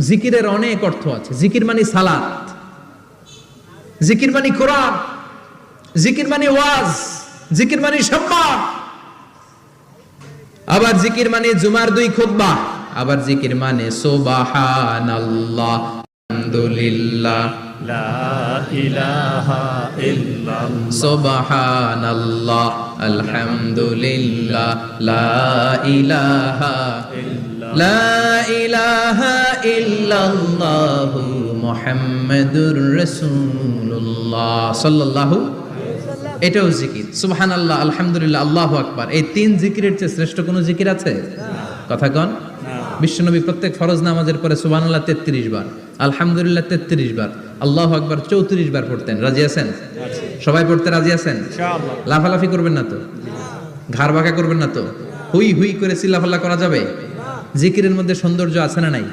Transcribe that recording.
জিকিরের অনেক অর্থ আছে। জিকির মানে সালাত, জিকির মানে কোরআন, জিকির মানে ওয়াজ, জিকির মানে সম্মান, আবার জিকির মানে জুমার 2 খুতবা, আবার জিকির মানে সুবহানাল্লাহ, আলহামদুলিল্লাহ, লা ইলাহা ইল্লাল্লাহ, সুবহানাল্লাহ, আলহামদুলিল্লাহ, লা ইলাহা লা ইলাহা ইল্লাল্লাহ মুহাম্মাদুর রাসূলুল্লাহ সাল্লাল্লাহু। এটাও জিকির। সুবহানাল্লাহ, আলহামদুলিল্লাহ, আল্লাহু আকবার। এই 3 জিকিরের চেয়ে শ্রেষ্ঠ কোনো জিকির আছে? কথা কন। বিশ্বনবী প্রত্যেক ফরজ নামাজের পরে সুবহানাল্লাহ 33 বার, আলহামদুলিল্লাহ 33 বার, আল্লাহু আকবার 34 বার পড়তেন। রাজি আছেন? সবাই পড়তে রাজি আছেন? ইনশাআল্লাহ। লাফালাফি করবেন না তো? ঘাড় বাঁকা করবেন না তো? হুই হুই করে চিল্লাফাল্লা করা যাবে? জিকিরের মধ্যে সৌন্দর্য আছে না নাই?